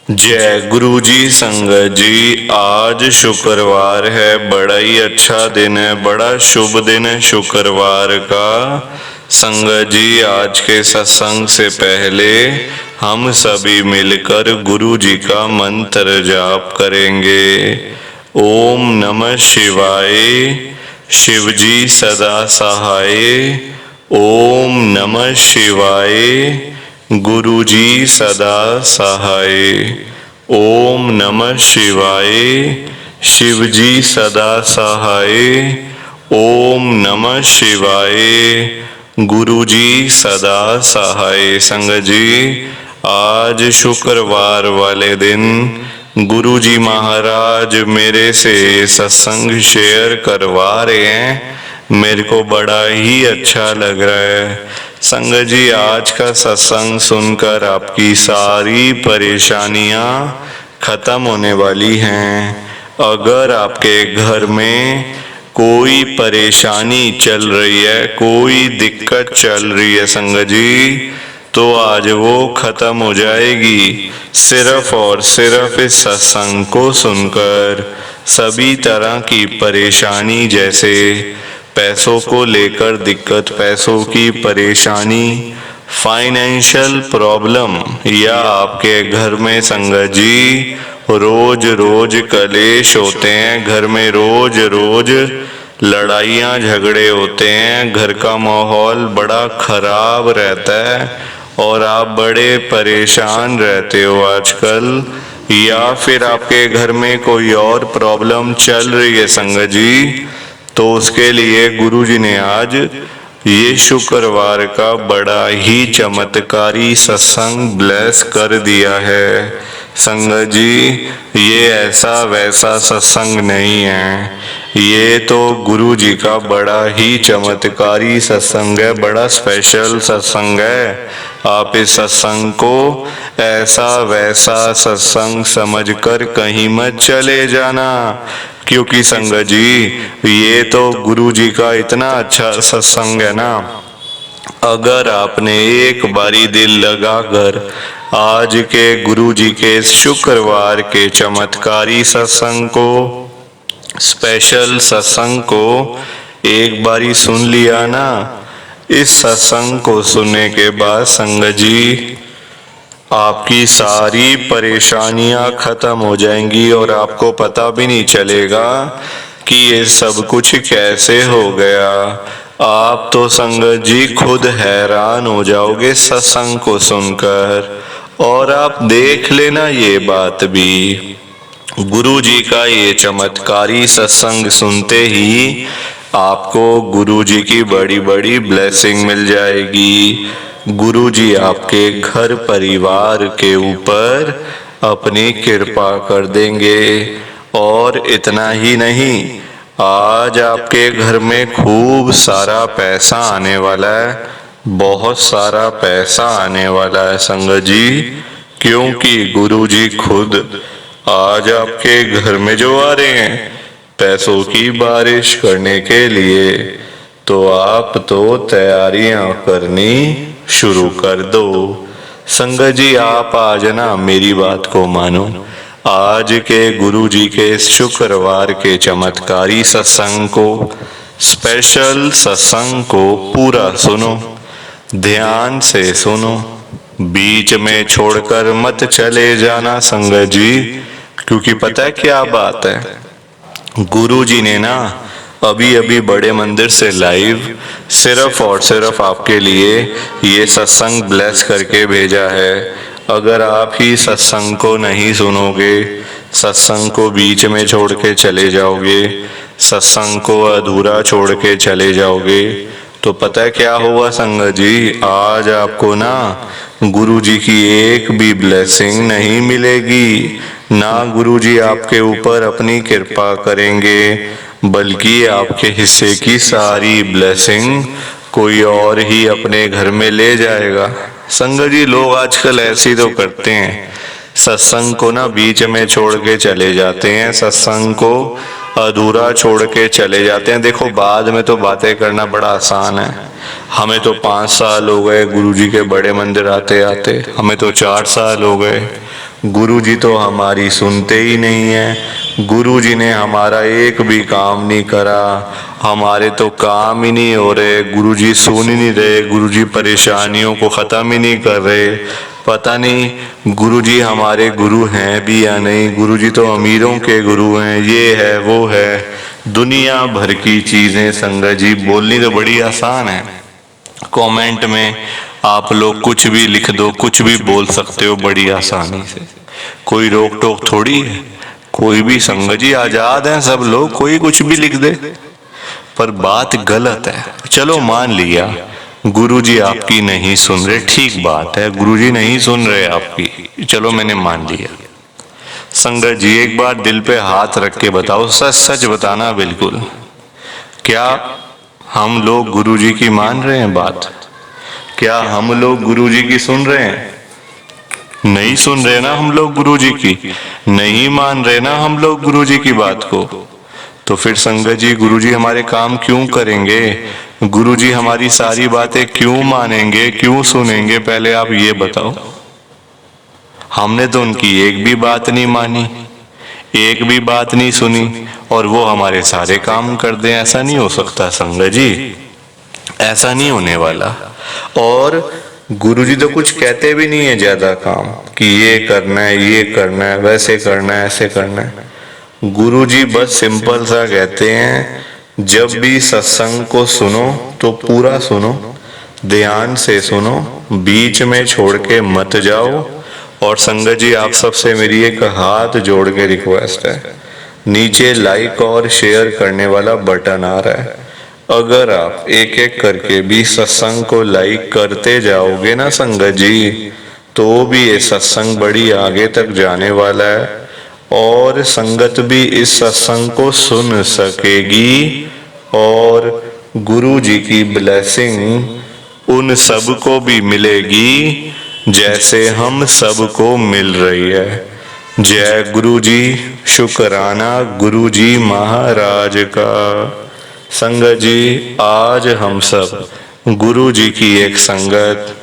जय गुरु जी। संगत जी, आज शुक्रवार है, बड़ा ही अच्छा दिन है, बड़ा शुभ दिन है शुक्रवार का। संगत जी, आज के सत्संग से पहले हम सभी मिलकर गुरु जी का मंत्र जाप करेंगे। ओम नमः शिवाय, शिव जी सदा सहाय। ओम नमः शिवाय, गुरु जी सदा सहाय। ओम नमः शिवाय, शिव जी सदा सहाय। ओम नमः शिवाय, गुरु जी सदा सहाय। संगत जी, आज शुक्रवार वाले दिन गुरु जी महाराज मेरे से सत्संग शेयर करवा रहे हैं। मेरे को बड़ा ही अच्छा लग रहा है। संगत जी, आज का सत्संग सुनकर आपकी सारी परेशानियां खत्म होने वाली हैं। अगर आपके घर में कोई परेशानी चल रही है, कोई दिक्कत चल रही है संगत जी, तो आज वो खत्म हो जाएगी सिर्फ और सिर्फ इस सत्संग को सुनकर। सभी तरह की परेशानी, जैसे पैसों को लेकर दिक्कत, पैसों की परेशानी, फाइनेंशियल प्रॉब्लम, या आपके घर में संगत जी रोज रोज कलेश होते हैं, घर में रोज रोज लड़ाइयाँ झगड़े होते हैं, घर का माहौल बड़ा खराब रहता है और आप बड़े परेशान रहते हो आजकल, या फिर आपके घर में कोई और प्रॉब्लम चल रही है संगत जी, तो उसके लिए गुरु जी ने आज ये शुक्रवार का बड़ा ही चमत्कारी सत्संग ब्लेस कर दिया है। संगत जी, ये ऐसा वैसा सत्संग नहीं है, ये तो गुरु जी का बड़ा ही चमत्कारी सत्संग है, बड़ा स्पेशल सत्संग है। आप इस सत्संग को ऐसा वैसा सत्संग समझकर कहीं मत चले जाना, क्योंकि संगत जी ये तो गुरु जी का इतना अच्छा सत्संग है ना। अगर आपने एक बारी दिल लगाकर आज के गुरु जी के शुक्रवार के चमत्कारी सत्संग को, स्पेशल सत्संग को एक बारी सुन लिया ना, इस सत्संग को सुनने के बाद संगत जी आपकी सारी परेशानियां खत्म हो जाएंगी और आपको पता भी नहीं चलेगा कि ये सब कुछ कैसे हो गया। आप तो संगत जी खुद हैरान हो जाओगे सत्संग को सुनकर। और आप देख लेना ये बात भी, गुरु जी का ये चमत्कारी सत्संग सुनते ही आपको गुरु जी की बड़ी बड़ी ब्लेसिंग मिल जाएगी। गुरु जी आपके घर परिवार के ऊपर अपनी कृपा कर देंगे। और इतना ही नहीं, आज आपके घर में खूब सारा पैसा आने वाला है, बहुत सारा पैसा आने वाला है संगत जी, क्योंकि गुरु जी खुद आज आपके घर में जो आ रहे हैं पैसों की बारिश करने के लिए। तो आप तो तैयारियां करनी शुरू कर दो। संगत जी, आप आज ना मेरी बात को मानो, आज के गुरु जी के शुक्रवार के चमत्कारी सत्संग को, स्पेशल सत्संग को पूरा सुनो, ध्यान से सुनो, बीच में छोड़कर मत चले जाना संगत जी, क्योंकि पता है क्या बात है, गुरु जी ने ना अभी अभी बड़े मंदिर से लाइव सिर्फ और सिर्फ आपके लिए ये सत्संग ब्लेस करके भेजा है। अगर आप ही सत्संग को नहीं सुनोगे, सत्संग को बीच में छोड़ के चले जाओगे, सत्संग को अधूरा छोड़ के चले जाओगे, तो पता है क्या होगा संगत जी, आज आपको ना गुरु जी की एक भी ब्लेसिंग नहीं मिलेगी, ना गुरु जी आपके ऊपर अपनी कृपा करेंगे, बल्कि आपके हिस्से की सारी ब्लेसिंग कोई और ही अपने घर में ले जाएगा। संगत जी, लोग आजकल ऐसे तो करते हैं, सत्संग को ना बीच में छोड़ के चले जाते हैं, सत्संग को अधूरा छोड़ के चले जाते हैं। देखो, बाद में तो बातें करना बड़ा आसान है, हमें तो 5 साल हो गए गुरु जी के बड़े मंदिर आते आते, हमें तो 4 साल हो गए, गुरुजी तो हमारी सुनते ही नहीं है। गुरुजी ने हमारा एक भी काम नहीं करा, हमारे तो काम ही नहीं हो रहे, गुरुजी सुन ही नहीं रहे, गुरुजी परेशानियों को ख़त्म ही नहीं कर रहे। पता नहीं गुरुजी हमारे गुरु हैं भी या नहीं। गुरुजी तो अमीरों के गुरु हैं, ये है वो है, दुनिया भर की चीज़ें संगत जी बोलनी तो बड़ी आसान है। कमेंट में आप लोग कुछ भी लिख दो, कुछ भी बोल सकते हो बड़ी आसानी से, कोई रोक टोक थोड़ी है। कोई भी संगत जी आजाद हैं सब लोग, कोई कुछ भी लिख दे, पर बात गलत है। चलो मान लिया गुरुजी आपकी नहीं सुन रहे, ठीक बात है, गुरुजी नहीं सुन रहे आपकी, चलो मैंने मान लिया। संगत जी एक बार दिल पे हाथ रख के बताओ, सच सच बताना बिल्कुल, क्या हम लोग गुरुजी की मान रहे हैं बात? क्या हम लोग गुरुजी की सुन रहे हैं? नहीं सुन रहे ना हम लोग गुरुजी की, नहीं मान रहे ना हम लोग गुरुजी की बात को। तो फिर संगत जी गुरुजी हमारे काम क्यों करेंगे? गुरुजी हमारी सारी बातें क्यों मानेंगे, क्यों सुनेंगे? पहले आप ये बताओ। हमने तो उनकी एक भी बात नहीं मानी, एक भी बात नहीं सुनी, और वो हमारे सारे काम कर दें? ऐसा नहीं हो सकता संगत जी, ऐसा नहीं होने वाला। और गुरुजी तो कुछ कहते भी नहीं है ज्यादा काम कि ये करना है, ये करना है, वैसे करना है, ऐसे करना है। गुरुजी बस सिंपल सा कहते हैं, जब भी सत्संग को सुनो तो पूरा सुनो, ध्यान से सुनो, बीच में छोड़ के मत जाओ। और संगत जी आप सबसे मेरी एक हाथ जोड़ के रिक्वेस्ट है, नीचे लाइक और शेयर करने वाला बटन आ रहा है, अगर आप एक एक करके भी सत्संग को लाइक करते जाओगे ना संगत जी, तो भी ये सत्संग बड़ी आगे तक जाने वाला है, और संगत भी इस सत्संग को सुन सकेगी, और गुरु जी की ब्लेसिंग उन सब को भी मिलेगी जैसे हम सबको मिल रही है। जय गुरु जी, शुक्राना गुरु जी महाराज का। संगत जी आज हम सब गुरु जी की एक संगत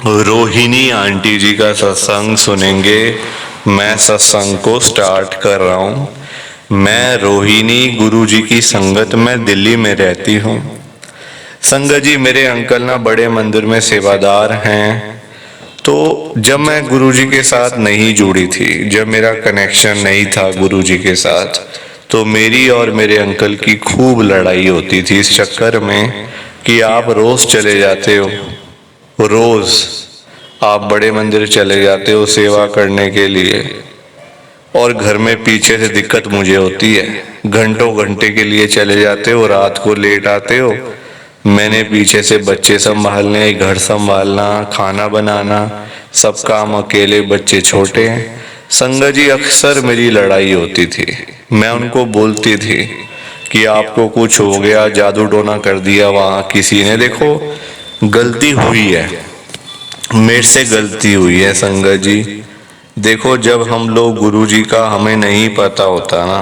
रोहिणी आंटी जी का सत्संग सुनेंगे। मैं सत्संग को स्टार्ट कर रहा हूँ। मैं रोहिणी गुरु जी की संगत में दिल्ली में रहती हूँ। संगत जी मेरे अंकल ना बड़े मंदिर में सेवादार हैं, तो जब मैं गुरुजी के साथ नहीं जुड़ी थी, जब मेरा कनेक्शन नहीं था गुरुजी के साथ, तो मेरी और मेरे अंकल की खूब लड़ाई होती थी इस चक्कर में कि आप रोज चले जाते हो, रोज आप बड़े मंदिर चले जाते हो सेवा करने के लिए, और घर में पीछे से दिक्कत मुझे होती है। घंटों घंटे के लिए चले जाते हो, रात को लेट आते हो, मैंने पीछे से बच्चे संभालने, घर संभालना, खाना बनाना, सब काम अकेले, बच्चे छोटे हैं। संगत जी अक्सर मेरी लड़ाई होती थी। मैं उनको बोलती थी कि आपको कुछ हो गया, जादू टोना कर दिया वहां किसी ने। देखो गलती हुई है, मेरे से गलती हुई है संगत जी। देखो जब हम लोग गुरुजी का हमें नहीं पता होता ना,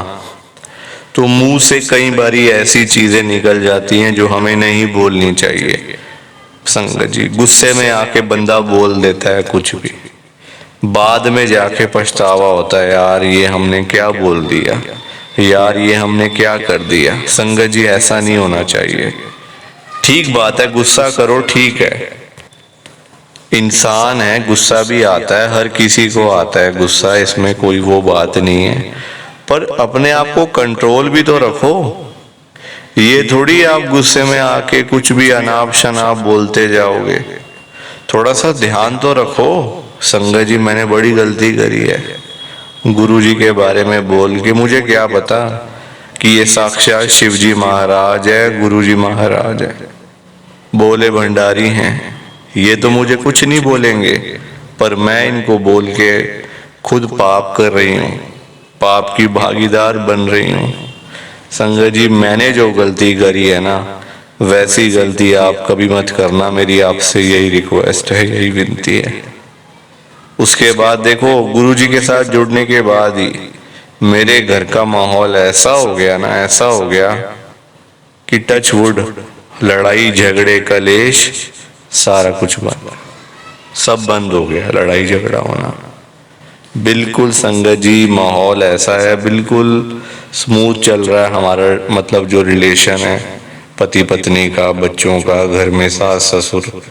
तो मुंह से कई बारी ऐसी चीजें निकल जाती हैं जो हमें नहीं बोलनी चाहिए। संगत जी गुस्से में आके बंदा बोल देता है कुछ भी, बाद में जाके पछतावा होता है, यार ये हमने क्या बोल दिया, यार ये हमने क्या कर दिया। संगत जी ऐसा नहीं होना चाहिए। ठीक बात है गुस्सा करो, ठीक है, इंसान है, गुस्सा भी आता है, हर किसी को आता है गुस्सा, इसमें कोई वो बात नहीं है, पर अपने आप को कंट्रोल भी तो रखो। ये थोड़ी आप गुस्से में आके कुछ भी अनाप शनाप बोलते जाओगे, थोड़ा सा ध्यान तो रखो। संगत जी मैंने बड़ी गलती करी है गुरुजी के बारे में बोल के। मुझे क्या पता कि ये साक्षात शिव जी महाराज है, गुरुजी महाराज है, बोले भंडारी हैं। ये तो मुझे कुछ नहीं बोलेंगे, पर मैं इनको बोल के खुद पाप कर रही हूँ, पाप की भागीदार बन रही हूँ। संगत जी मैंने जो गलती करी है ना, वैसी गलती आप कभी मत करना, मेरी आपसे यही रिक्वेस्ट है, यही विनती है। उसके बाद देखो गुरुजी के साथ जुड़ने के बाद ही मेरे घर का माहौल ऐसा हो गया ना, ऐसा हो गया कि टच वुड, लड़ाई झगड़े कलेश सारा कुछ बंद, सब बंद हो गया, लड़ाई झगड़ा होना। बिल्कुल संगत जी, माहौल ऐसा है, बिल्कुल स्मूथ चल रहा है हमारा, मतलब जो रिलेशन है पति पत्नी का, बच्चों का, घर में सास ससुर।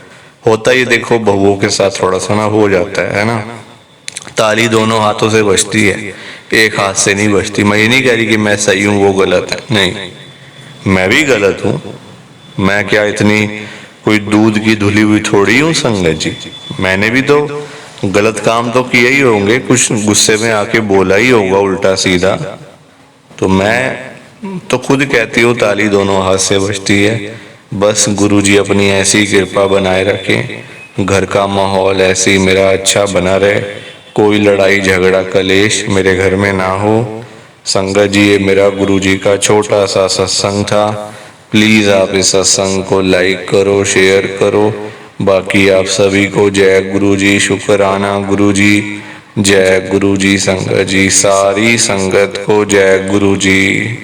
होता ही देखो बहुओं के साथ थोड़ा सा ना हो जाता है ना। ताली दोनों हाथों से बजती है, एक हाथ से नहीं बजती। मैं ये नहीं कह रही कि मैं सही हूँ वो गलत है, नहीं, मैं भी गलत हूँ। मैं क्या इतनी कोई दूध की धुली हुई थोड़ी हूँ संगत जी। मैंने भी तो गलत काम तो किए ही होंगे, कुछ गुस्से में आके बोला ही होगा उल्टा सीधा। तो मैं तो खुद कहती हूँ ताली दोनों हाथ से बजती है। बस गुरुजी अपनी ऐसी कृपा बनाए रखें, घर का माहौल ऐसे ही मेरा अच्छा बना रहे, कोई लड़ाई झगड़ा कलेश मेरे घर में ना हो। संगत जी, ये मेरा गुरुजी का छोटा सा सत्संग था। प्लीज आप इस सत्संग को लाइक करो, शेयर करो। बाकी आप सभी को जय गुरुजी, शुक्राना गुरुजी, जय गुरुजी। संगत जी, सारी संगत को जय गुरुजी।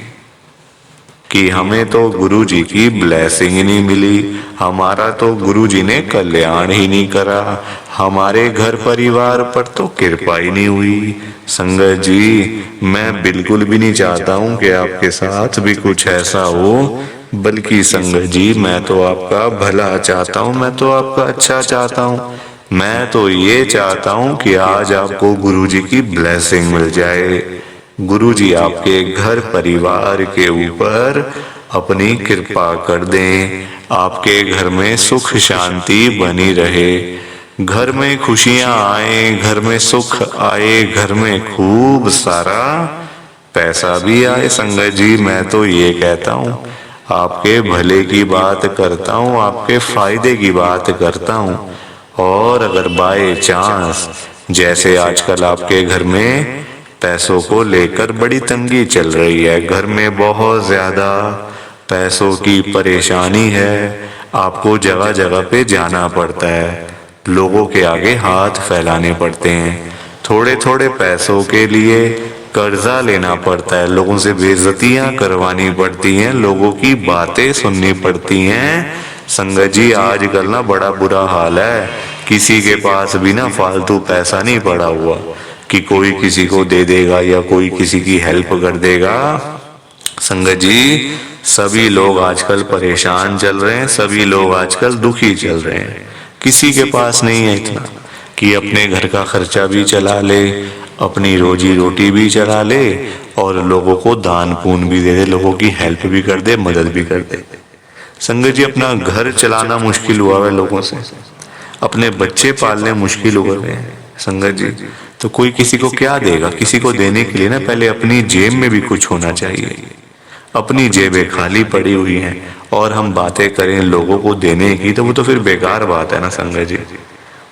कि हमें तो गुरु जी की ब्लेसिंग ही नहीं मिली, हमारा तो गुरु जी ने कल्याण ही नहीं करा, हमारे घर परिवार पर तो कृपा ही नहीं हुई। संगत जी, मैं बिल्कुल भी नहीं चाहता हूँ कि आपके साथ भी कुछ ऐसा हो, बल्कि संगत जी मैं तो आपका भला चाहता हूँ, मैं तो आपका अच्छा चाहता हूँ। मैं तो ये चाहता हूँ कि आज आपको गुरु जी की ब्लेसिंग मिल जाए, गुरु जी आपके घर परिवार के ऊपर अपनी कृपा कर दें, आपके घर में सुख शांति बनी रहे, घर में खुशियां आए, घर में सुख आए, घर में खूब सारा पैसा भी आए। संगत जी, मैं तो ये कहता हूँ, आपके भले की बात करता हूँ, आपके फायदे की बात करता हूँ। और अगर बाय चांस जैसे आजकल आपके घर में पैसों को लेकर बड़ी तंगी चल रही है, घर में बहुत ज्यादा पैसों की परेशानी है, आपको जगह जगह पे जाना पड़ता है, लोगों के आगे हाथ फैलाने पड़ते हैं, थोड़े थोड़े पैसों के लिए कर्जा लेना पड़ता है, लोगों से बेइज्जतियां करवानी पड़ती हैं, लोगों की बातें सुननी पड़ती हैं। संगत जी, आजकल ना बड़ा बुरा हाल है, किसी के पास भी ना फालतू पैसा नहीं पड़ा हुआ कि कोई किसी को दे देगा या कोई किसी की हेल्प कर देगा। संगत जी, सभी लोग आजकल परेशान चल रहे हैं, सभी लोग आजकल दुखी चल रहे हैं, किसी के पास नहीं है इतना कि अपने घर का खर्चा भी चला ले, अपनी रोजी रोटी भी चला ले और लोगों को दान पुण्य भी दे दे, लोगों की हेल्प भी कर दे, मदद भी कर दे। संगत जी, अपना घर चलाना मुश्किल हुआ है लोगों से, अपने बच्चे पालने मुश्किल हो गए हैं। संगत जी, तो कोई किसी को क्या देगा? किसी को देने के लिए ना पहले अपनी जेब में भी कुछ होना चाहिए। अपनी जेबें खाली पड़ी हुई हैं और हम बातें करें लोगों को देने की, तो वो तो फिर बेकार बात है ना संगत जी,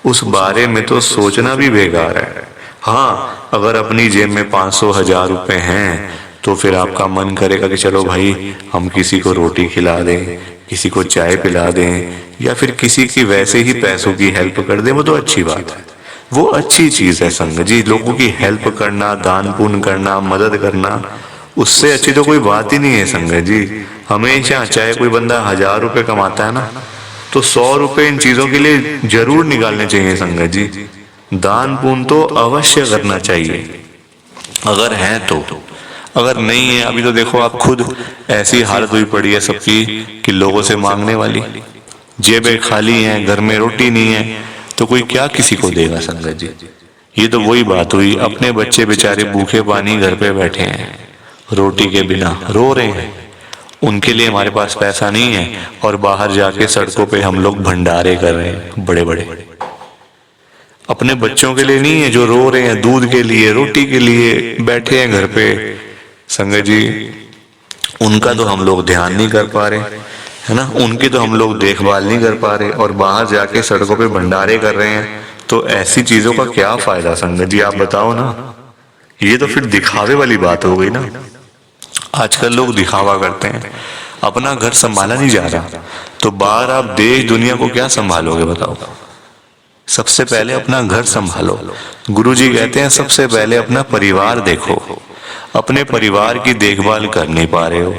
उस बारे में तो सोचना भी बेकार है। हाँ, अगर अपनी जेब में 500,000 रुपए हैं तो फिर आपका मन करेगा कि चलो भाई हम किसी को रोटी खिला दें, किसी को चाय पिला दें, या फिर किसी की वैसे ही पैसों की हेल्प कर दें, वो तो अच्छी बात है, वो अच्छी चीज है संगत जी। लोगों की हेल्प करना, दान पुण्य करना, मदद करना, उससे अच्छी तो कोई बात ही नहीं है संगत जी। हमेशा चाहे कोई बंदा 1,000 रुपए कमाता है ना, तो 100 रुपए इन चीजों के लिए जरूर निकालने चाहिए संगत जी। दान पुण्य तो अवश्य करना चाहिए अगर है तो। अगर नहीं है, अभी तो देखो आप खुद, ऐसी हालत हुई पड़ी है सबकी कि लोगों से मांगने वाली, जेबें खाली हैं, घर में रोटी नहीं है, तो कोई क्या किसी को देगा संगत जी। ये तो वही बात हुई, अपने बच्चे बेचारे भूखे पानी घर पे बैठे हैं, रोटी के बिना रो रहे हैं, उनके लिए हमारे पास पैसा नहीं है, और बाहर जाके सड़कों पे हम लोग भंडारे कर रहे हैं बड़े बड़े। अपने बच्चों के लिए नहीं है जो रो रहे हैं, दूध के लिए, रोटी के लिए बैठे हैं घर पे। संगत जी, उनका तो हम लोग ध्यान नहीं कर पा रहे, है ना, उनकी तो हम लोग देखभाल नहीं कर पा रहे, और बाहर जाके सड़कों पे भंडारे कर रहे हैं। तो ऐसी चीजों का क्या फायदा संगत जी, आप बताओ ना। ये तो फिर दिखावे वाली बात हो गई ना। आजकल लोग दिखावा करते हैं, अपना घर संभाला नहीं जा रहा, तो बाहर आप देश दुनिया को क्या संभालोगे बताओ। सबसे पहले अपना घर संभालो। गुरुजी कहते हैं सबसे पहले अपना परिवार देखो। अपने परिवार की देखभाल कर नहीं पा रहे हो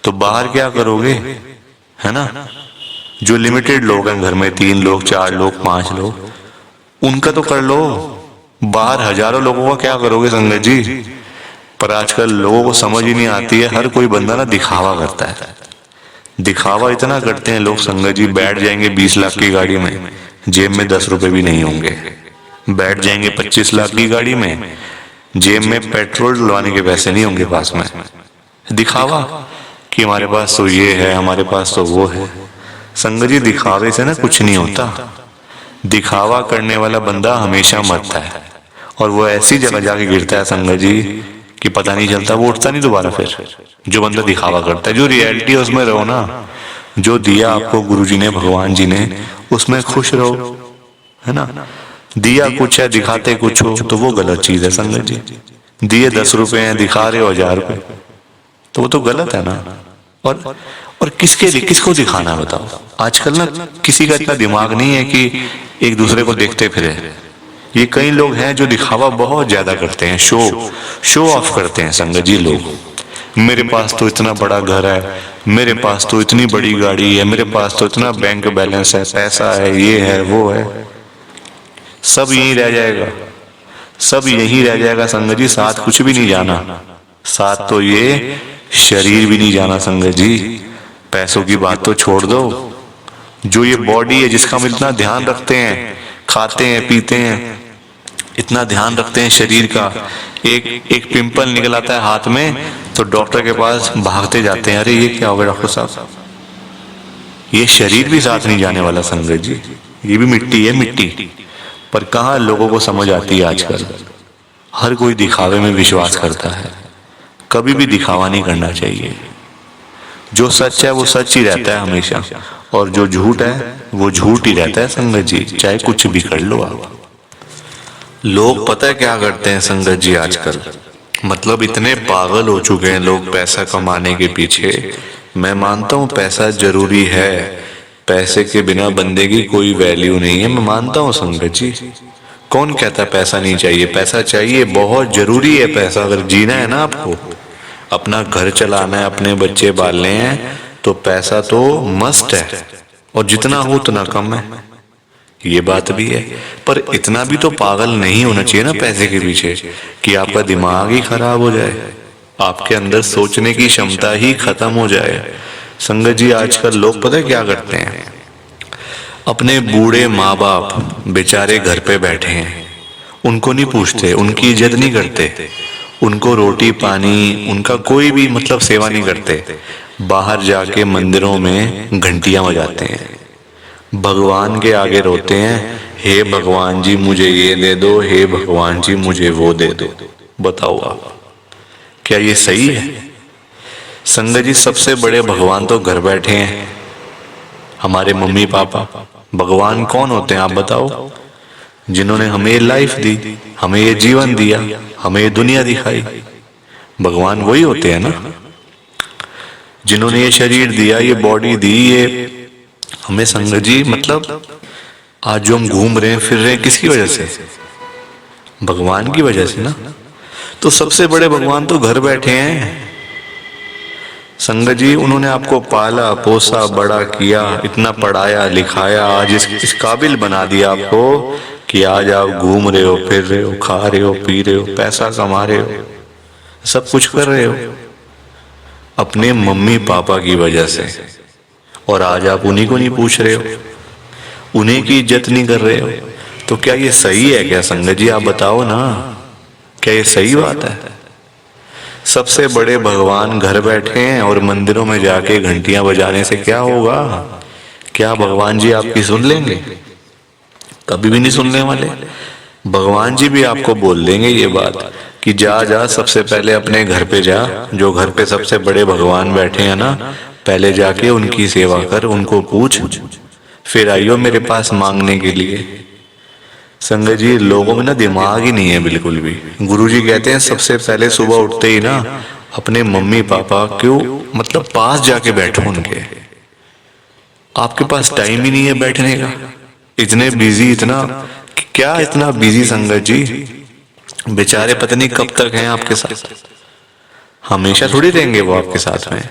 तो बाहर क्या करोगे, है ना। जो लिमिटेड लोग हैं घर में, 3 लोग, 4 लोग, 5 लोग, उनका तो कर लो, बाहर हजारों लोगों का क्या करोगे संगत जी। पर आजकल लोगों को समझ ही नहीं आती है, हर कोई बंदा ना दिखावा करता है। दिखावा इतना करते हैं लोग संगत जी, बैठ जाएंगे 20 लाख की गाड़ी में, जेब में 10 रुपए भी नहीं होंगे। बैठ जाएंगे 25 लाख की गाड़ी में, जेब में पेट्रोल डलवाने के पैसे नहीं होंगे पास में। दिखावा कि हमारे पास तो ये है, हमारे पास तो वो है। संगत जी दिखावे से ना कुछ नहीं होता। दिखावा करने वाला बंदा हमेशा मरता है, और वो ऐसी जगह जाके गिरता है संगत जी कि पता नहीं चलता, वो उठता नहीं दोबारा फिर। जो बंदा दिखावा करता है, जो रियलिटी है उसमें रहो ना। जो दिया आपको गुरुजी ने, भगवान जी ने, उसमें खुश रहो, है ना। दिया कुछ है, दिखाते कुछ हो, तो वो गलत चीज है संगत जी। दिए 10 रुपए हैं, दिखा रहे हो 1000 रुपए, तो वो तो गलत है ना। और किसके लिए, किसको दिखाना है बताओ। आजकल ना किसी का इतना दिमाग नहीं है कि एक दूसरे को देखते फिरे। ये कई लोग हैं जो दिखावा बहुत ज्यादा करते हैं, शो ऑफ करते हैं संगत जी लोग। मेरे पास तो इतना बड़ा घर है, मेरे पास तो इतनी बड़ी गाड़ी है, मेरे पास तो इतना बैंक बैलेंस है, पैसा है, ये है वो है। सब यहीं रह जाएगा, सब यहीं रह जाएगा संगत जी। साथ कुछ भी नहीं जाना, साथ तो ये शरीर भी नहीं जाना संगत जी। पैसों की बात तो छोड़ दो, जो ये बॉडी है जिसका हम इतना ध्यान रखते हैं, खाते हैं पीते हैं, इतना ध्यान रखते हैं शरीर का, एक पिंपल निकल आता है हाथ में तो डॉक्टर के पास भागते जाते हैं, अरे ये क्या हो गया डॉक्टर साहब। ये शरीर भी साथ नहीं जाने वाला संगत जी, ये भी मिट्टी है, मिट्टी। पर कहाँ लोगों को समझ आती है आजकल। हर कोई दिखावे में विश्वास करता है, कभी भी दिखावा नहीं करना चाहिए। जो सच है वो सच ही रहता है हमेशा, और जो झूठ है वो झूठ ही रहता है संगत जी, चाहे कुछ भी कर लो आप। लोग पता है क्या करते हैं संगत जी आजकल, मतलब इतने पागल हो चुके हैं लोग पैसा कमाने के पीछे। मैं मानता हूँ पैसा जरूरी है, पैसे के बिना बंदे की कोई वैल्यू नहीं है, मैं मानता हूँ संगत जी। कौन कहता है पैसा नहीं चाहिए, पैसा चाहिए, बहुत जरूरी है पैसा। अगर जीना है ना आपको, अपना घर चलाना है, अपने बच्चे पालने हैं, तो पैसा तो मस्ट है, और जितना हो उतना कम है, ये बात भी है। पर इतना भी तो पागल नहीं होना चाहिए ना पैसे के पीछे कि आपका दिमाग ही खराब हो जाए, आपके अंदर सोचने की क्षमता ही खत्म हो जाए। संगत जी आजकल लोग पता है क्या करते हैं, अपने बूढ़े माँ बाप बेचारे घर पे बैठे हैं, उनको नहीं पूछते, उनकी इज्जत नहीं करते, उनको रोटी पानी, उनका कोई भी मतलब सेवा नहीं करते। बाहर जाके मंदिरों में घंटियां बजाते हैं, भगवान के आगे रोते हैं, हे भगवान जी मुझे ये दे दो, हे भगवान जी मुझे वो दे दो। बताओ आप, क्या ये सही है? संगत जी सबसे बड़े भगवान तो घर बैठे हैं, हमारे मम्मी पापा। भगवान कौन होते हैं आप बताओ? जिन्होंने हमें लाइफ दी, हमें ये जीवन दिया, हमें ये दुनिया दिखाई, भगवान वही होते हैं ना। जिन्होंने ये शरीर दिया, ये बॉडी दी, ये हमें संगत जी मतलब आज जो हम घूम रहे हैं फिर रहे हैं, किसकी वजह से? भगवान की वजह से ना। तो सबसे बड़े भगवान तो घर बैठे हैं संगत जी। उन्होंने आपको पाला पोसा बड़ा किया, इतना पढ़ाया लिखाया, आज इस काबिल बना दिया आपको कि आज आप घूम रहे हो, फिर रहे हो, खा रहे हो, पी रहे हो, पैसा कमा रहे हो, सब कुछ कर रहे हो अपने मम्मी पापा की वजह से। और आज आप उन्हीं को नहीं पूछ रहे हो, उन्हीं की इज्जत नहीं कर रहे हो। तो क्या ये सही है क्या संगत जी? आप बताओ ना, क्या ये सही बात है? सबसे बड़े भगवान घर बैठे हैं और मंदिरों में जाके घंटियां बजाने से क्या होगा? क्या भगवान जी आपकी सुन लेंगे? कभी भी नहीं सुनने वाले। भगवान जी भी आपको बोल देंगे ये बात कि जा जा सबसे पहले अपने घर पे जा, जो घर पे सबसे बड़े भगवान बैठे हैं ना, पहले जाके उनकी सेवा कर, उनको पूछ, फिर आइयो मेरे पास मांगने के लिए। संगत जी लोगों में ना दिमाग ही नहीं है बिल्कुल भी। गुरुजी कहते हैं सबसे पहले सुबह उठते ही ना अपने मम्मी पापा क्यों मतलब पास जाके बैठो उनके। आपके पास टाइम ही नहीं है बैठने का, इतने बिजी, इतना क्या इतना बिजी संगत जी। बेचारे पता नहीं कब तक हैं आपके साथ, हमेशा थोड़ी रहेंगे वो आपके साथ में,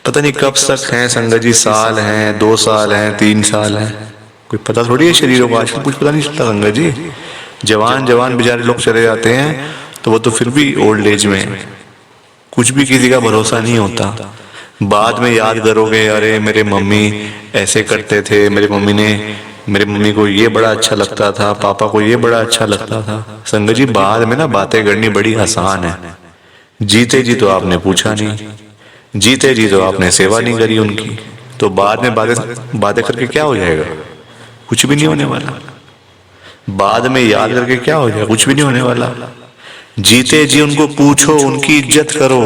पता नहीं कब तक हैं संगत जी। साल हैं, 2 साल हैं, 3 साल हैं, कोई पता थोड़ी है शरीरों का आजकल, कुछ पता नहीं चलता संगत जी। जवान जवान बेचारे लोग चले जाते हैं तो वो तो फिर भी ओल्ड एज में, कुछ भी किसी का भरोसा नहीं होता। बाद में याद करोगे, अरे मेरे मम्मी ऐसे करते थे, मेरे मम्मी को ये बड़ा अच्छा लगता था, पापा को ये बड़ा अच्छा लगता था। संगत जी बाद में ना बातें करनी बड़ी आसान है, जीते जी तो आपने पूछा नहीं, जीते जी तो आपने सेवा नहीं करी उनकी, तो बाद में बातें बातें करके क्या हो जाएगा? कुछ भी नहीं होने वाला। बाद में याद करके क्या हो जाएगा? कुछ भी नहीं होने वाला। जीते जी उनको पूछो, उनकी इज्जत करो।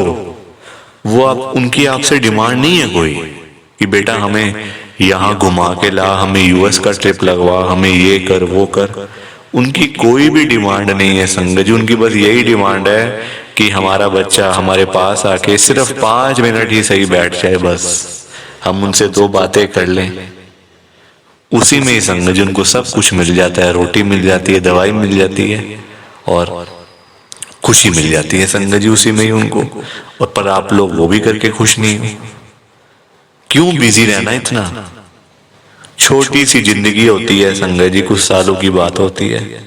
वो आप उनकी आपसे डिमांड नहीं है कोई कि बेटा हमें यहाँ घुमा के ला, हमें यूएस का ट्रिप लगवा, हमें ये कर वो कर। उनकी कोई भी डिमांड नहीं है संगत जी, उनकी बस यही डिमांड है कि हमारा बच्चा हमारे पास आके सिर्फ 5 मिनट ही सही बैठ जाए, बस हम उनसे 2 बातें कर लें। उसी में ही संगत जी उनको सब कुछ मिल जाता है, रोटी मिल जाती है, दवाई मिल जाती है और खुशी मिल जाती है संगत जी उसी में ही उनको। और पर आप लोग वो भी करके खुश नहीं हो। क्यों बिजी रहना इतना? छोटी सी जिंदगी होती है संगत जी, कुछ सालों की बात होती है।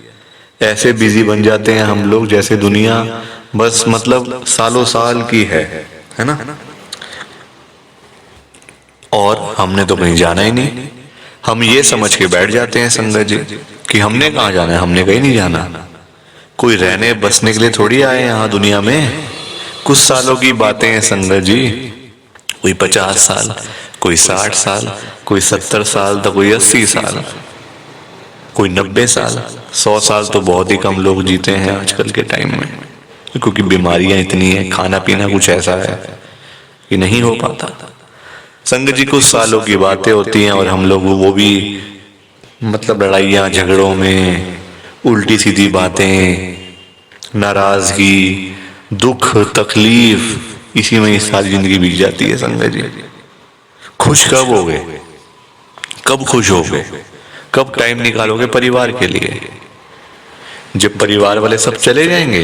ऐसे बिजी बन जाते हैं हम लोग जैसे दुनिया बस मतलब सालों साल की है ना। और हमने तो कहीं जाना ही नहीं। हम ये समझ के बैठ जाते हैं संगत जी कि हमने कहाँ जाना है, हमने कहीं नहीं जाना। कोई रहने बसने के लिए थोड़ी आए यहाँ दुनिया में। कुछ सालों की बातें हैं संगत जी, कोई 50 साल, कोई 60 साल, कोई 70 साल, तो कोई 80 साल, कोई 90 साल। 100 साल तो बहुत ही कम लोग जीते हैं आजकल के टाइम में, क्योंकि बीमारियां इतनी हैं, खाना पीना कुछ ऐसा है कि नहीं हो पाता। संगत जी कुछ सालों की बातें होती हैं और हम लोग वो भी मतलब लड़ाइयाँ झगड़ों में, उल्टी सीधी बातें, नाराजगी, दुख तकलीफ, इसी में ही सारी जिंदगी बीत जाती है संगत जी। खुश कब होगे? कब खुश होगे? कब टाइम निकालोगे परिवार के लिए? जब परिवार वाले सब चले जाएंगे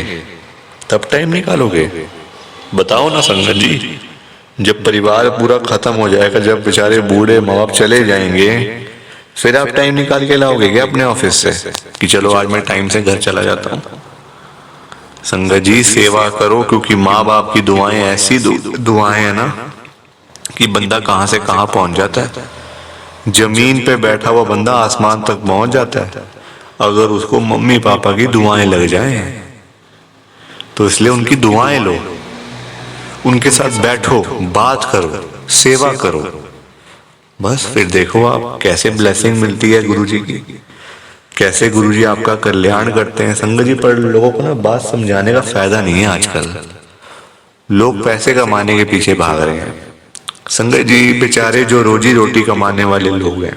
तब टाइम निकालोगे? बताओ ना संगत जी। जब परिवार पूरा खत्म हो जाएगा, जब बेचारे बूढ़े माँ बाप चले जाएंगे, फिर आप टाइम निकाल के लाओगे क्या अपने ऑफिस से कि चलो आज मैं टाइम से घर चला जाता हूँ? संगत जी सेवा करो, क्योंकि माँ बाप की दुआएं ऐसी दुआएं है ना कि बंदा कहाँ से कहाँ पहुंच जाता है। जमीन पे बैठा हुआ बंदा आसमान तक पहुंच जाता है अगर उसको मम्मी पापा की दुआएं लग जाएं। तो इसलिए उनकी दुआएं लो, उनके साथ बैठो, बात करो, सेवा करो, बस फिर देखो आप कैसे ब्लेसिंग मिलती है गुरुजी की, कैसे गुरुजी आपका कल्याण करते हैं। संगत जी पर लोगों को ना बात समझाने का फायदा नहीं है आजकल। लोग पैसे कमाने के पीछे भाग रहे हैं संगत जी। बेचारे जो रोजी रोटी कमाने वाले लोग हैं,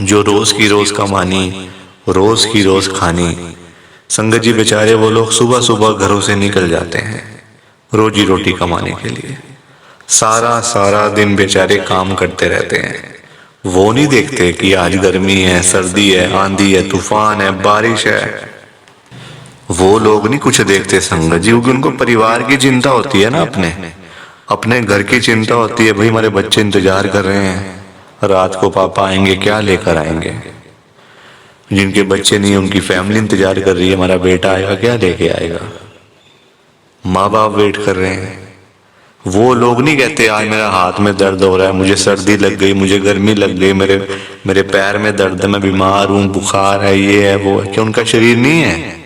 जो रोज की रोज कमानी, रोज की रोज खानी, संगत जी बेचारे वो लोग सुबह सुबह घरों से निकल जाते हैं रोजी रोटी कमाने के लिए। सारा सारा दिन बेचारे काम करते रहते हैं। वो नहीं देखते कि आज गर्मी है, सर्दी है, आंधी है, तूफान है, बारिश है। वो लोग नहीं कुछ देखते संगत जी, क्योंकि उनको परिवार की चिंता होती है ना, अपने घर की चिंता होती है। भाई हमारे बच्चे इंतजार कर रहे हैं, रात को पापा आएंगे, क्या लेकर आएंगे। जिनके बच्चे नहीं, उनकी फैमिली इंतजार कर रही है, हमारा बेटा आएगा, क्या लेके आएगा। माँ बाप वेट कर रहे हैं। वो लोग नहीं कहते आज मेरा हाथ में दर्द हो रहा है, मुझे सर्दी लग गई, मुझे गर्मी लग गई, मेरे पैर में दर्द है, मैं बीमार हूँ, बुखार है, ये है वो है। क्या उनका शरीर नहीं है?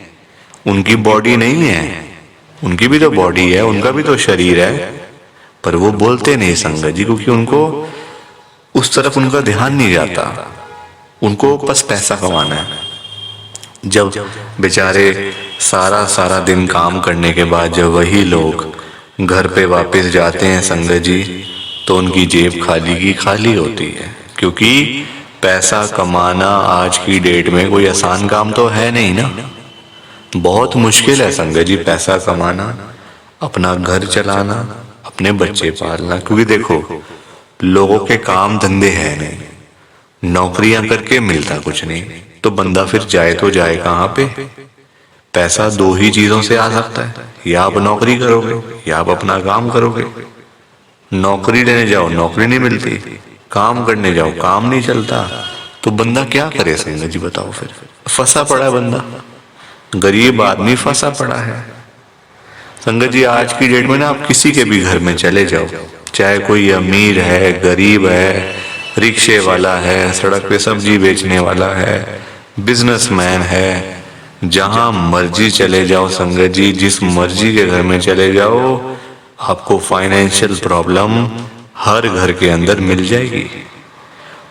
उनकी बॉडी नहीं है? उनकी भी तो बॉडी है, उनका भी तो शरीर है, पर वो बोलते नहीं संगत जी, क्योंकि उनको उस तरफ उनका ध्यान नहीं जाता। उनको बस पैसा कमाना है। जब बेचारे सारा सारा दिन काम करने के बाद जब वही लोग घर पे वापस जाते हैं संगत जी, तो उनकी जेब खाली की खाली होती है। क्योंकि पैसा कमाना आज की डेट में कोई आसान काम तो है नहीं ना, बहुत मुश्किल है संगत जी पैसा कमाना, अपना घर चलाना, अपने बच्चे पालना। क्योंकि देखो लोगों के काम धंधे हैं नहीं, नौकरियां करके मिलता कुछ नहीं, तो बंदा फिर जाए तो जाए कहाँ पे। पैसा 2 ही चीजों से आ सकता है, या आप नौकरी करोगे या आप अपना काम करोगे। नौकरी लेने जाओ नौकरी नहीं मिलती, काम करने जाओ काम नहीं चलता, तो बंदा क्या करे संगत जी बताओ। फिर फंसा पड़ा है बंदा। गरीब आदमी फंसा पड़ा है। संगत जी आज की डेट में ना आप किसी के भी घर में चले जाओ, चाहे कोई अमीर है, गरीब है, रिक्शे वाला है, सड़क पे सब्जी बेचने वाला है, बिजनेसमैन है, जहां मर्जी चले जाओ संगत जी, जिस मर्जी के घर में चले जाओ, आपको फाइनेंशियल प्रॉब्लम हर घर के अंदर मिल जाएगी।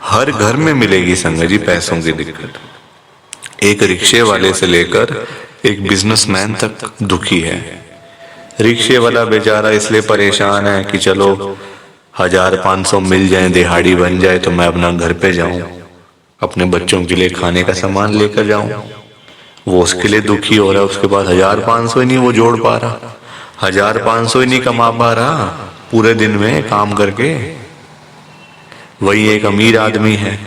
हर घर में मिलेगी संगत जी पैसों की दिक्कत। एक रिक्शे वाले से लेकर एक बिजनेसमैन तक दुखी है। रिक्शे वाला बेचारा इसलिए परेशान है कि चलो 1500 मिल जाए, दिहाड़ी बन जाए तो मैं अपना घर पे जाऊं, अपने बच्चों के लिए खाने का सामान लेकर जाऊं। वो उसके लिए दुखी हो रहा है। उसके पास 1500 ही नहीं वो जोड़ पा रहा, 1500 ही नहीं कमा पा रहा पूरे दिन में काम करके। वही एक अमीर आदमी है,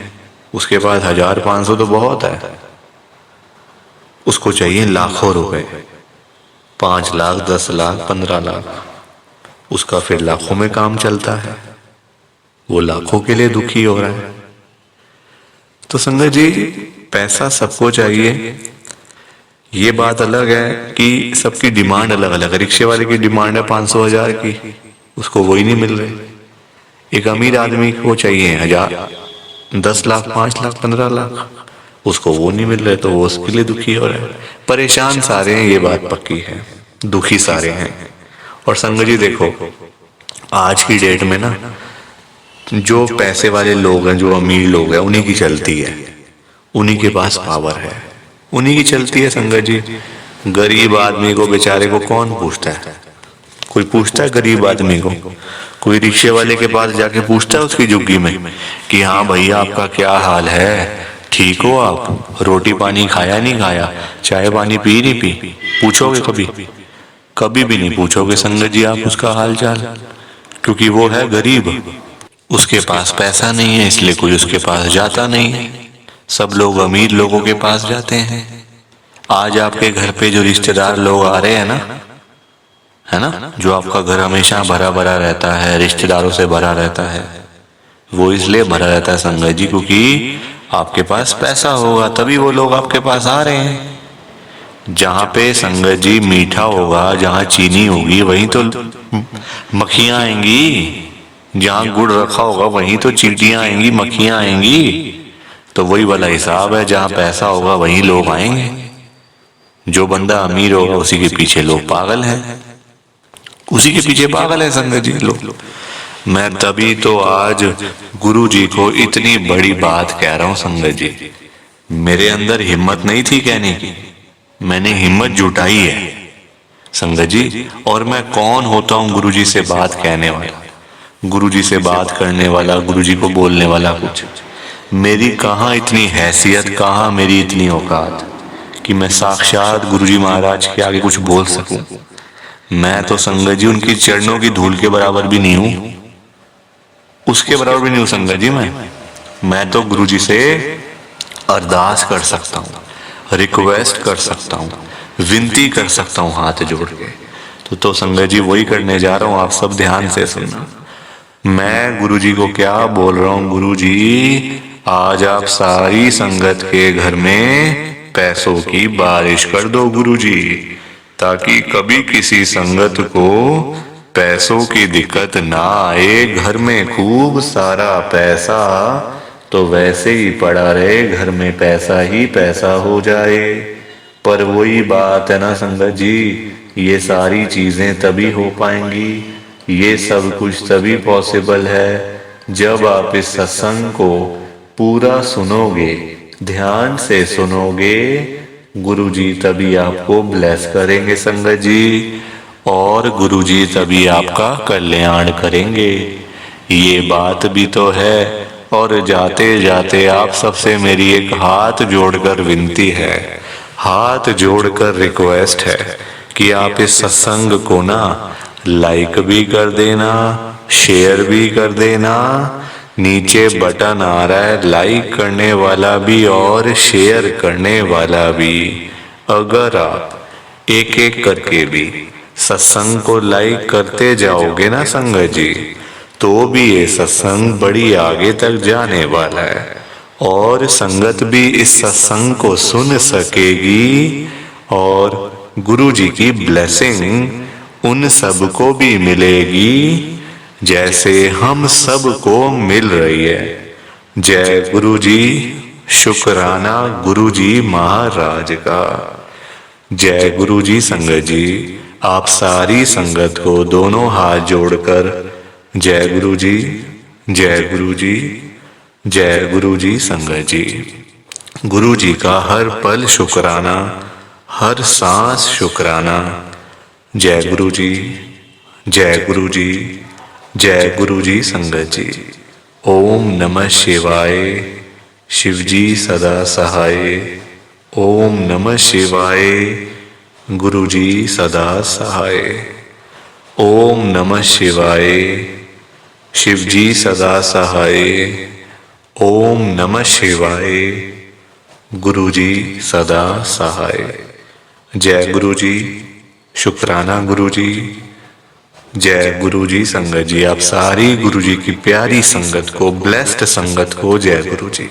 उसके पास 1500 तो बहुत है, उसको चाहिए लाखों रुपए, 5 लाख, 10 लाख, 15 लाख, उसका फिर लाखों में काम चलता है, वो लाखों के लिए दुखी हो रहा है। तो संगत जी पैसा सबको चाहिए, ये बात अलग है कि सबकी डिमांड अलग अलग है। रिक्शे वाले की डिमांड है 500-1000 की, उसको वही नहीं मिल रही। एक अमीर आदमी को चाहिए 1000, 10 लाख, 5 लाख, 15 लाख, उसको वो नहीं मिल रहे तो वो उसके लिए दुखी हो रहा है। परेशान सारे हैं, ये बात पक्की है, दुखी सारे हैं। और संगत जी देखो आज की डेट में ना जो पैसे वाले लोग हैं, जो अमीर लोग हैं, उन्हीं की चलती है, उन्हीं के पास पावर है, उन्हीं की चलती है संगत जी। गरीब आदमी को बेचारे को कौन पूछता है? कोई पूछता है गरीब आदमी को? कोई रिक्शे वाले के पास जाके पूछता है उसकी झुग्गी में कि हाँ भैया आपका क्या हाल है, ठीक हो आप, रोटी पानी खाया नहीं खाया, चाय पानी पी नहीं पी? पूछोगे कभी? कभी भी नहीं पूछोगे संगत जी आप उसका हाल चाल, क्योंकि वो है गरीब, उसके पास पैसा नहीं है, इसलिए कोई उसके पास जाता नहीं है। सब लोग अमीर लोगों के पास जाते हैं। आज आपके घर पे जो रिश्तेदार लोग आ रहे हैं ना, है ना, जो आपका घर हमेशा भरा भरा रहता है, रिश्तेदारों से भरा रहता है, वो इसलिए भरा रहता है संगत जी क्योंकि आपके पास पैसा होगा, तभी वो लोग आपके पास आ रहे हैं। जहां पे संगत जी मीठा होगा, जहां चीनी होगी, वहीं तो मक्खियां आएंगी। जहां गुड़ रखा होगा वहीं तो चींटियां आएंगी, मक्खियां आएंगी। तो वही वाला हिसाब है, जहां पैसा होगा वहीं लोग आएंगे। जो बंदा अमीर होगा उसी के पीछे लोग पागल हैं, उसी के पीछे पागल है संगत जी लोग। मैं तभी तो आज गुरु जी को इतनी बड़ी बात कह रहा हूं संगत जी। मेरे अंदर हिम्मत नहीं थी कहने की, मैंने हिम्मत जुटाई है संगत जी। और मैं कौन होता हूं गुरु जी से बात कहने वाला, गुरु जी से बात करने वाला, गुरु जी को बोलने वाला? कुछ मेरी कहाँ इतनी हैसियत, कहाँ मेरी इतनी औकात कि मैं साक्षात गुरु जी महाराज के आगे कुछ बोल सकूं। मैं तो संगत जी उनकी चरणों की धूल के बराबर भी नहीं हूं, उसके बराबर भी नहीं हूं संगत जी। मैं तो गुरु जी से अरदास कर सकता हूँ, रिक्वेस्ट कर सकता हूँ, विनती कर सकता हूँ हाथ जोड़ के। तो संगत जी वही करने जा रहा हूँ, आप सब ध्यान से सुनना। मैं गुरु जी को क्या बोल रहा हूँ? गुरु जी आज आप सारी संगत के घर में पैसों की बारिश कर दो गुरु जी, ताकि कभी किसी संगत को पैसों की दिक्कत ना आए। घर में खूब सारा पैसा तो वैसे ही पड़ा रहे, घर में पैसा ही पैसा हो जाए। पर वही बात है ना संगत जी, ये सारी चीजें तभी हो पाएंगी, ये सब कुछ तभी पॉसिबल है जब आप इस सत्संग को पूरा सुनोगे, ध्यान से सुनोगे। गुरुजी तभी आपको ब्लेस करेंगे संगत जी, और गुरुजी तभी आपका कल्याण करेंगे। ये बात भी तो है। और जाते जाते आप सबसे मेरी एक हाथ जोड़कर विनती है, हाथ जोड़कर रिक्वेस्ट है कि आप इस सत्संग को ना लाइक भी कर देना, शेयर भी कर देना। नीचे बटन आ रहा है लाइक करने वाला भी और शेयर करने वाला भी। अगर आप एक एक करके भी सत्संग को लाइक करते जाओगे ना संगत जी, तो भी ये सत्संग बड़ी आगे तक जाने वाला है और संगत भी इस सत्संग को सुन सकेगी और गुरु जी की ब्लेसिंग उन सबको भी मिलेगी जैसे हम सबको मिल रही है। जय गुरु जी। शुक्राना गुरु जी महाराज का। जय गुरु जी संगत जी। आप सारी संगत को दोनों हाथ जोड़कर जय गुरु जी, जय गुरु जी, जय गुरु जी संगत जी। गुरु जी का हर पल शुक्राना, हर सांस शुक्राना। जय गुरु जी, जय गुरु जी, जय गुरु जी संगत जी। ओम नमः शिवाय। शिव जी सदा सहाय। ओम नमः शिवाय। गुरु जी सदा सहाय। ओम नमः शिवाय। शिव जी सदा सहाय। ओम नमः शिवाय। गुरु जी सदा सहाय। जय गुरु जी। शुक्राना गुरु जी। जय गुरु जी संगत जी। आप सारी गुरु जी की प्यारी संगत को, ब्लेस्ड संगत को जय गुरु जी।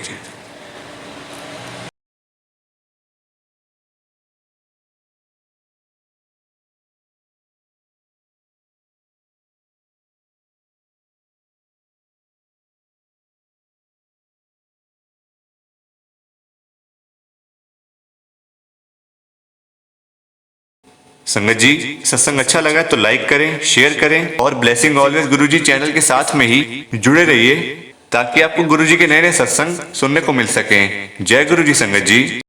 संगत जी, सत्संग अच्छा लगा तो लाइक करें, शेयर करें और ब्लेसिंग ऑलवेज गुरुजी चैनल के साथ में ही जुड़े रहिए ताकि आपको गुरुजी के नए नए सत्संग सुनने को मिल सकें। जय गुरु जी संगत जी।